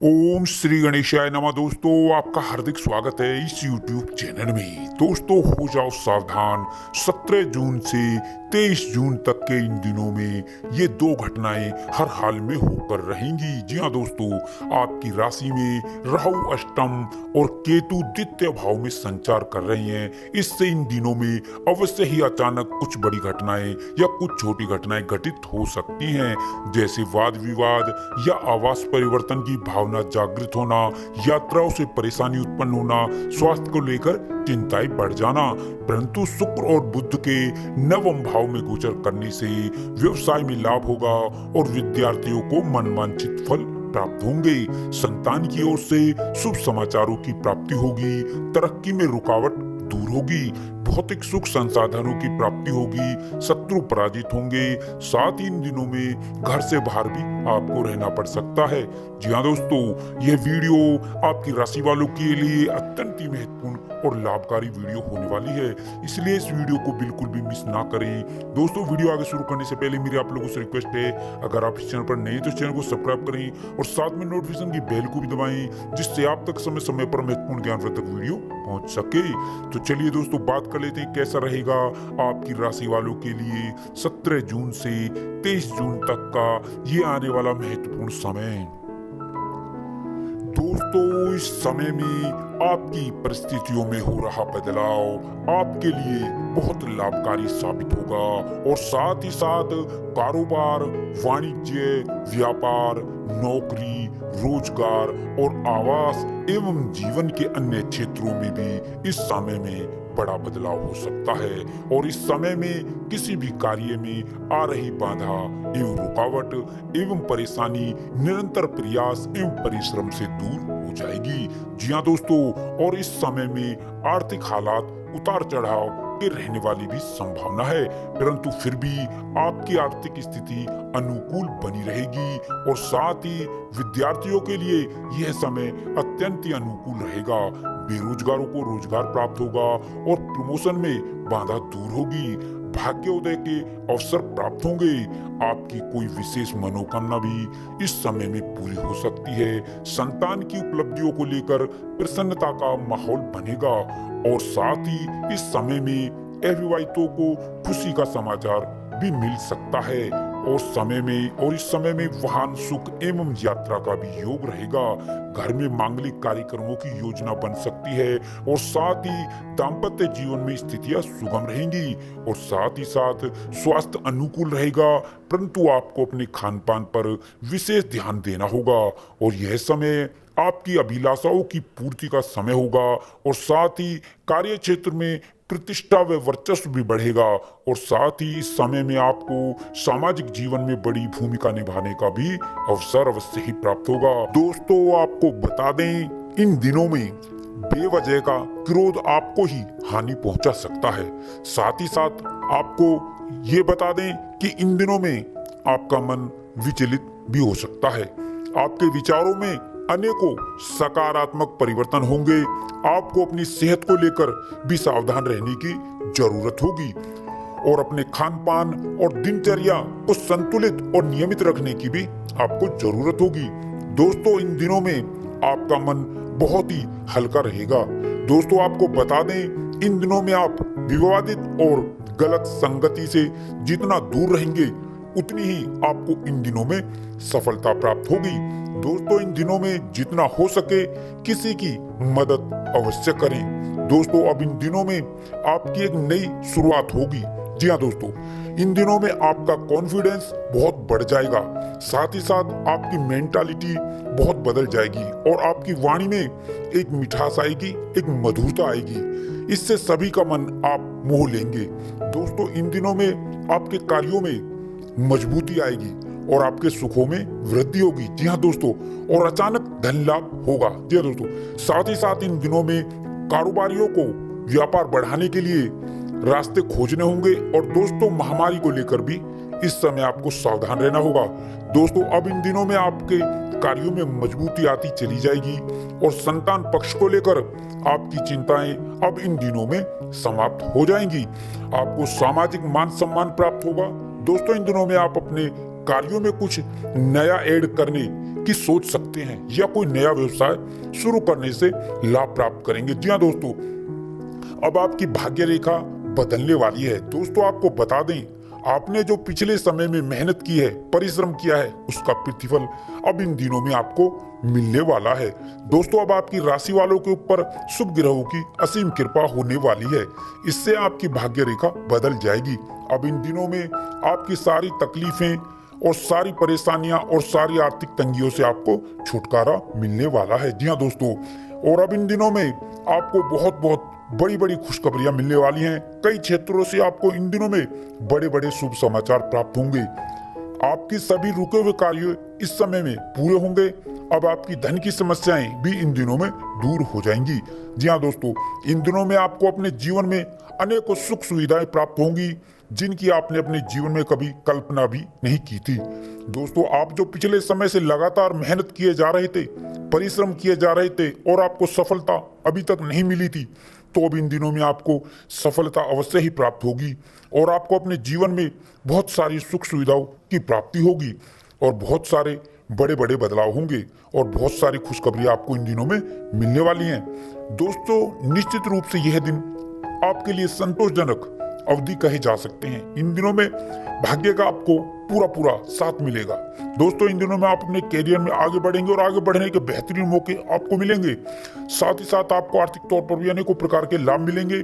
ओम श्री गणेशाय नमः। दोस्तों, आपका हार्दिक स्वागत है इस YouTube चैनल में। दोस्तों, हो जाओ सावधान, 17 जून से 23 जून तक के इन दिनों में ये दो घटनाएं हर हाल में होकर रहेंगी। जी हाँ दोस्तों, आपकी राशि में राहु अष्टम और केतु द्वितीय भाव में संचार कर रहे हैं। इससे इन दिनों में अवश्य ही अचानक कुछ बड़ी घटनाएं या कुछ छोटी घटनाएं घटित हो सकती हैं, जैसे वाद विवाद या आवास परिवर्तन की भावना जागृत होना, यात्राओं से परेशानी उत्पन्न होना, स्वास्थ्य को लेकर चिंताएं बढ़ जाना। परंतु शुक्र और बुध के नवम भाव में गोचर करने से व्यवसाय में लाभ होगा और विद्यार्थियों को मनवांछित फल प्राप्त होंगे। संतान की ओर से शुभ समाचारों की प्राप्ति होगी, तरक्की में रुकावट दूर होगी, भौतिक सुख संसाधनों की प्राप्ति होगी, शत्रु पराजित होंगे। साथ ही इन दिनों में घर से बाहर भी आपको रहना पड़ सकता है। जी हाँ दोस्तों, यह वीडियो आपकी राशि वालों के लिए अत्यंत ही महत्वपूर्ण और लाभकारी वीडियो होने वाली है, इसलिए इस वीडियो को बिल्कुल भी मिस ना करें। दोस्तों, वीडियो आगे शुरू करने से पहले मेरी आप लोगों से रिक्वेस्ट है, अगर आप इस चैनल पर नए हैं तो इस चैनल को सब्सक्राइब करें और साथ में नोटिफिकेशन की बेल को भी दबाएं, जिससे आप तक समय समय पर महत्वपूर्ण ज्ञानवर्धक वीडियो पहुंच सके। तो चलिए दोस्तों, बात कर लेते हैं कैसा रहेगा आपकी राशि वालों के लिए 17 जून से 23 जून तक का ये आने वाला महत्वपूर्ण समय। दोस्तों, इस समय में आपकी परिस्थितियों में हो रहा बदलाव आपके लिए बहुत लाभकारी साबित होगा और साथ ही साथ कारोबार, वाणिज्य, व्यापार, नौकरी, रोजगार और आवास एवं जीवन के अन्य क्षेत्रों में भी इस समय में बड़ा बदलाव हो सकता है और इस समय में किसी भी कार्य में आ रही बाधा एवं रुकावट एवं परेशानी निरंतर प्रयास एवं परिश्रम से दूर हो जाएगी। जी हाँ दोस्तों, और इस समय में आर्थिक हालात उतार चढ़ाव के रहने वाली भी संभावना है, परंतु फिर भी आपकी आर्थिक स्थिति अनुकूल बनी रहेगी और साथ ही विद्यार्थियों के लिए यह समय अत्यंत ही अनुकूल रहेगा। बेरोजगारों को रोजगार प्राप्त होगा और प्रमोशन में बाधा दूर होगी, भाग्योदय के अवसर प्राप्त होंगे। आपकी कोई विशेष मनोकामना भी इस समय में पूरी हो सकती है। संतान की उपलब्धियों को लेकर प्रसन्नता का माहौल बनेगा और साथ ही इस समय में अविवाहितों को खुशी का समाचार भी मिल सकता है और इस समय में वाहन सुख एवं यात्रा का भी योग रहेगा। घर में मांगलिक कार्यक्रमों की योजना बन सकती है और साथ ही दाम्पत्य जीवन में स्थितियां सुगम रहेंगी और साथ ही साथ स्वास्थ्य अनुकूल रहेगा, परंतु आपको अपने खान पान पर विशेष ध्यान देना होगा और यह समय आपकी अभिलाषाओं की पूर्ति का समय होगा और साथ ही कार्य क्षेत्र में प्रतिष्ठा व वर्चस्व भी बढ़ेगा और साथ ही इस समय में आपको सामाजिक जीवन में बड़ी भूमिका निभाने का भी अवसर अवश्य ही प्राप्त होगा। दोस्तों, आपको बता दें, इन दिनों में बेवजह का क्रोध आपको ही हानि पहुंचा सकता है। साथ ही साथ आपको ये बता दें कि इन दिनों में आपका मन विचलित भी हो सकता है। आपके विचारों में अनेकों सकारात्मक परिवर्तन होंगे। आपको अपनी सेहत को लेकर भी सावधान रहने की जरूरत होगी और अपने खान पान और दिनचर्या को संतुलित और नियमित रखने की भी आपको जरूरत होगी। दोस्तों, इन दिनों में आपका मन बहुत ही हल्का रहेगा। दोस्तों, आपको बता दें, इन दिनों में आप विवादित और गलत संगति से जितना दूर रहेंगे उतनी ही आपको इन दिनों में सफलता प्राप्त होगी। दोस्तों, इन दिनों में जितना हो सके किसी की मदद अवश्य करें। दोस्तों, अब इन दिनों में आपकी एक नई शुरुआत होगी। जी हाँ दोस्तों, इन दिनों में आपका कॉन्फिडेंस बहुत बढ़ जाएगा, साथ ही साथ आपकी मेंटालिटी बहुत बदल जाएगी और आपकी वाणी में एक मिठास आएगी, एक मधुरता आएगी। इससे सभी का मन आप मोह लेंगे। दोस्तों, इन दिनों में आपके कार्यों में मजबूती आएगी और आपके सुखों में वृद्धि होगी। जी हाँ दोस्तों, और अचानक धन लाभ होगा। जी हाँ दोस्तों, साथ ही साथ इन दिनों में कारोबारियों को व्यापार बढ़ाने के लिए रास्ते खोजने होंगे और दोस्तों, महामारी को लेकर भी इस समय आपको सावधान रहना होगा। दोस्तों, अब इन दिनों में आपके कार्यों में मजबूती आती चली जाएगी और संतान पक्ष को लेकर आपकी चिंताएं अब इन दिनों में समाप्त हो जाएंगी। आपको सामाजिक मान सम्मान प्राप्त होगा। दोस्तों, इन दिनों में आप अपने कार्यों में कुछ नया ऐड करने की सोच सकते हैं या कोई नया व्यवसाय शुरू करने से लाभ प्राप्त करेंगे। जी हाँ दोस्तों, अब आपकी भाग्य रेखा बदलने वाली है। दोस्तों आपको बता दें, आपने जो पिछले समय में मेहनत की है, परिश्रम किया है, उसका प्रतिफल अब इन दिनों में आपको मिलने वाला है। दोस्तों अब आपकी राशि वालों के ऊपर शुभ ग्रहों की असीम कृपा होने वाली है। इससे आपकी भाग्य रेखा बदल जाएगी। अब इन दिनों में आपकी सारी तकलीफें और सारी परेशानियां और सारी आर्थिक तंगियों से आपको छुटकारा मिलने वाला है। जी हाँ दोस्तों, और अब इन दिनों में आपको बहुत बहुत बड़ी बड़ी खुशखबरियां मिलने वाली हैं। कई क्षेत्रों से आपको इन दिनों में बड़े बड़े शुभ समाचार प्राप्त होंगे। आपकी सभी रुके हुए कार्य इस समय में पूरे होंगे। अब आपकी धन की समस्याएं भी इन दिनों में दूर हो जाएंगी। जी हाँ दोस्तों, इन दिनों में आपको अपने जीवन में अनेकों सुख सुविधाएं प्राप्त होंगी जिनकी आपने अपने जीवन में कभी कल्पना भी नहीं की थी। दोस्तों आप जो पिछले समय से लगातार मेहनत किए जा रहे थे, परिश्रम किए जा रहे थे और आपको सफलता अभी तक नहीं मिली थी, तो अब इन दिनों में आपको सफलता अवश्य ही प्राप्त होगी और आपको अपने जीवन में बहुत सारी सुख सुविधाओं की प्राप्ति होगी और बहुत सारे बड़े बड़े बदलाव होंगे और बहुत सारी खुशखबरियां आपको इन दिनों में मिलने वाली हैं। दोस्तों निश्चित रूप से यह दिन आपके लिए संतोषजनक अवधि कहे जा सकते हैं। इन दिनों में भाग्य का आपको पूरा पूरा साथ मिलेगा। दोस्तों इन दिनों में आप अपने कैरियर में आगे बढ़ेंगे और आगे बढ़ने के बेहतरीन मौके आपको मिलेंगे। साथ ही साथ आपको आर्थिक तौर पर भी अनेकों प्रकार के लाभ मिलेंगे।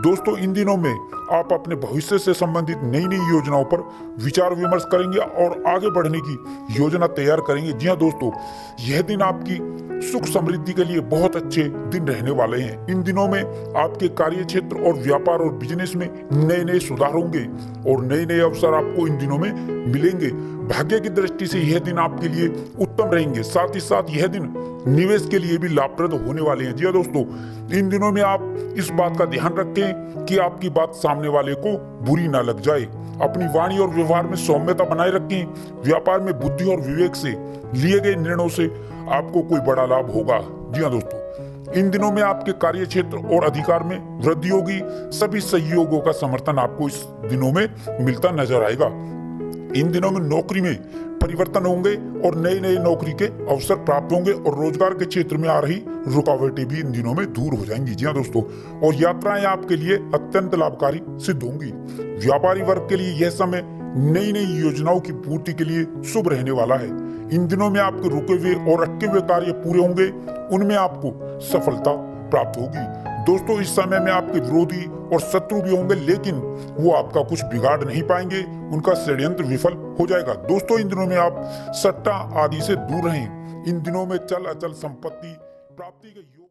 दोस्तों इन दिनों में आप अपने भविष्य से संबंधित नई नई योजनाओं पर विचार विमर्श करेंगे और आगे बढ़ने की योजना तैयार करेंगे। जी हाँ दोस्तों, यह दिन आपकी सुख समृद्धि के लिए बहुत अच्छे दिन रहने वाले हैं। इन दिनों में आपके कार्य क्षेत्र और व्यापार और बिजनेस में नए नए सुधार होंगे और नए नए अवसर आपको इन दिनों में मिलेंगे। भाग्य की दृष्टि से यह दिन आपके लिए उत्तम रहेंगे। साथ ही साथ यह दिन निवेश के लिए भी लाभप्रद होने वाले हैं। जी हाँ दोस्तों, इन दिनों में आप इस बात का ध्यान रखें कि आपकी बात सामने वाले को बुरी ना लग जाए। अपनी वाणी और व्यवहार में सौम्यता बनाए रखें। व्यापार में बुद्धि और विवेक से लिए गए निर्णयों से आपको कोई बड़ा लाभ होगा। जी हाँ दोस्तों, इन दिनों में आपके कार्य क्षेत्र और अधिकार में वृद्धि होगी। सभी सहयोगों का समर्थन आपको इस दिनों में मिलता नजर आएगा। इन दिनों में नौकरी में परिवर्तन होंगे और नए नए नौकरी के अवसर प्राप्त होंगे और रोजगार के क्षेत्र में आ रही रुकावटें भी इन दिनों में दूर हो जाएंगी। जी हाँ दोस्तों, और यात्राएं आपके लिए अत्यंत लाभकारी सिद्ध होंगी। व्यापारी वर्ग के लिए यह समय नई नई योजनाओं की पूर्ति के लिए शुभ रहने वाला है। इन दिनों में आपके रुके हुए और अटके हुए कार्य पूरे होंगे, उनमें आपको सफलता प्राप्त होगी। दोस्तों इस समय में आपके विरोधी और शत्रु भी होंगे, लेकिन वो आपका कुछ बिगाड़ नहीं पाएंगे, उनका षड्यंत्र विफल हो जाएगा। दोस्तों इन दिनों में आप सट्टा आदि से दूर रहें। इन दिनों में चल अचल संपत्ति प्राप्ति के योग